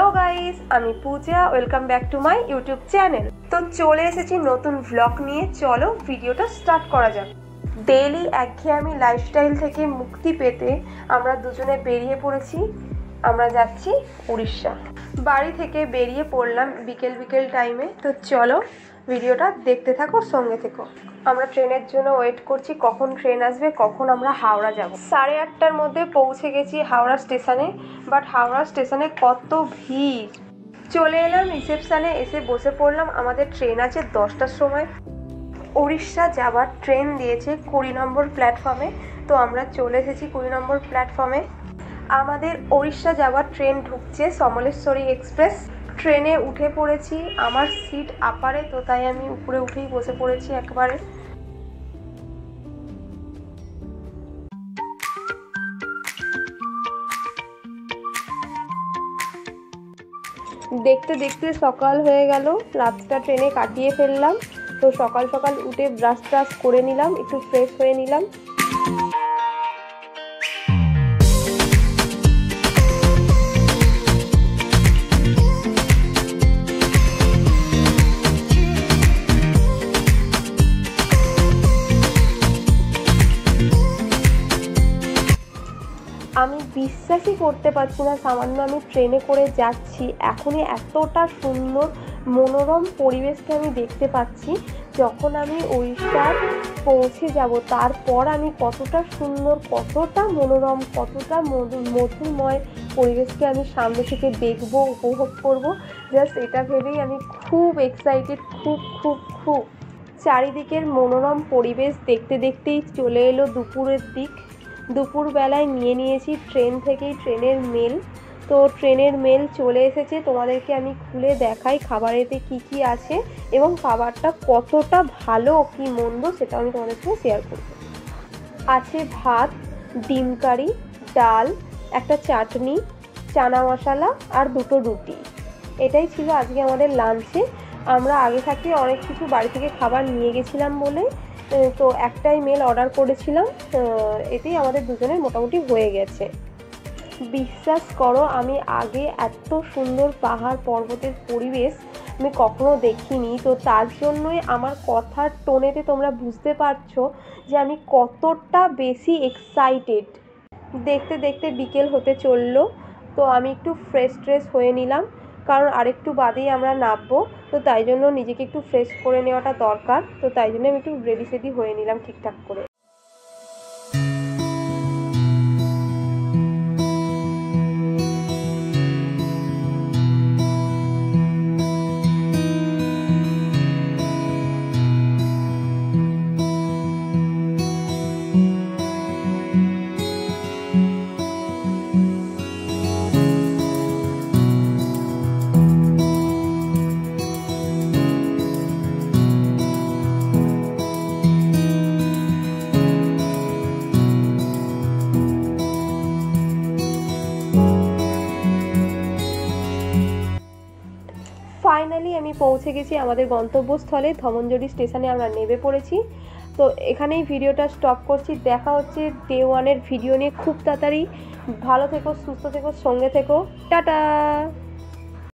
Hello guys আমি Puja welcome back to my YouTube channel. তো চলে এসেছি নতুন ব্লগ নিয়ে। চলো ভিডিওটা স্টার্ট করা যাক। ডেইলি একঘেয়েমি লাইফস্টাইল থেকে মুক্তি পেতে আমরা দুজনে বেরিয়ে পড়েছি। আমরা যাচ্ছি উড়িষ্যা। বাড়ি থেকে বেরিয়ে পড়লাম বিকেল বিকেল টাইমে। তো চলো ভিডিওটা দেখতে থাকো, সঙ্গে থেকো। আমরা ট্রেনের জন্য ওয়েট করছি, কখন ট্রেন আসবে, কখন আমরা হাওড়া যাব। 8:30টার মধ্যে পৌঁছে গেছি হাওড়া স্টেশনে। বাট হাওড়া স্টেশনে কত ভিড়। চলে এলাম রিসেপশানে, এসে বসে পড়লাম। আমাদের ট্রেন আছে 10টার সময়। উড়িষ্যা যাবার ট্রেন দিয়েছে 20 নম্বর প্ল্যাটফর্মে। তো আমরা চলে এসেছি 20 নম্বর প্ল্যাটফর্মে। আমাদের উড়িষ্যা যাওয়ার ট্রেন ঢুকছে সমলেশ্বরী এক্সপ্রেস। ট্রেনে উঠে পড়েছি। আমার সিট আপারে, তো তাই আমি উপরে উঠেই বসে পড়েছি একবারে। দেখতে দেখতে সকাল হয়ে গেল, রাতটা ট্রেনে কাটিয়ে ফেললাম। তো সকাল সকাল উঠে ব্রাশ ট্রাশ করে নিলাম, একটু ফ্রেশ হয়ে নিলাম। আমি বিশ্বাসই করতে পারছি না, সামান্য আমি ট্রেনে করে যাচ্ছি, এখনই এতটা সুন্দর মনোরম পরিবেশটা আমি দেখতে পাচ্ছি। যখন আমি উড়িষ্যার পৌঁছে যাব তারপর আমি কতটা সুন্দর, কতটা মনোরম, কতটা মধুময় পরিবেশকে আমি সামনে থেকে দেখব, উপভোগ করব। জাস্ট এটা ভেবেই আমি খুব এক্সাইটেড, খুব খুব খুব। চারিদিকের মনোরম পরিবেশ দেখতে দেখতেই চলে এলো দুপুরের দিক। দুপুরবেলায় নিয়ে নিয়েছি ট্রেন থেকেই ট্রেনের মেল। তো ট্রেনের মেল চলে এসেছে, তোমাদেরকে আমি খুলে দেখাই খাবারেতে কি কি আছে এবং খাবারটা কতটা ভালো কি মন্দ সেটা আমি তোমাদের সঙ্গে শেয়ার করব। আছে ভাত, ডিম কারি, ডাল, একটা চাটনি, চানা মশলা আর 2টো রুটি। এটাই ছিল আজকে আমাদের লাঞ্চে। আমরা আগে থাকতে অনেক কিছু বাড়ি থেকে খাবার নিয়ে গেছিলাম বলে তো একটাই মেল অর্ডার করেছিলাম। এতেই আমাদের দুজনের মোটামুটি হয়ে গেছে। বিশ্বাস করো, আমি আগে এত সুন্দর পাহাড় পর্বতের পরিবেশ আমি কখনো দেখিনি। তো তার জন্যই আমার কথার টোনেতে তোমরা বুঝতে পারছো যে আমি কতটা বেশি এক্সাইটেড। দেখতে দেখতে বিকেল হতে চললো। তো আমি একটু ফ্রেশ হয়ে নিলাম, কারণ আরেকটু বাদেই আমরা নামবো। তো তাই জন্য নিজেকে একটু ফ্রেশ করে নেওয়াটা দরকার। তো তাই জন্য আমি একটু রেডি সেডি হয়ে নিলাম ঠিকঠাক করে। ফাইনালি আমি পৌঁছে গেছি আমাদের গন্তব্যস্থলে ধমঞ্জরি স্টেশনে। আমরা নেমে পড়েছি। তো এখানেই ভিডিওটা স্টপ করছি। দেখা হচ্ছে ডে 1-এর ভিডিও নিয়ে খুব তাড়াতাড়ি। ভালো থেকো, সুস্থ থেকো, সঙ্গে থেকো। টাটা।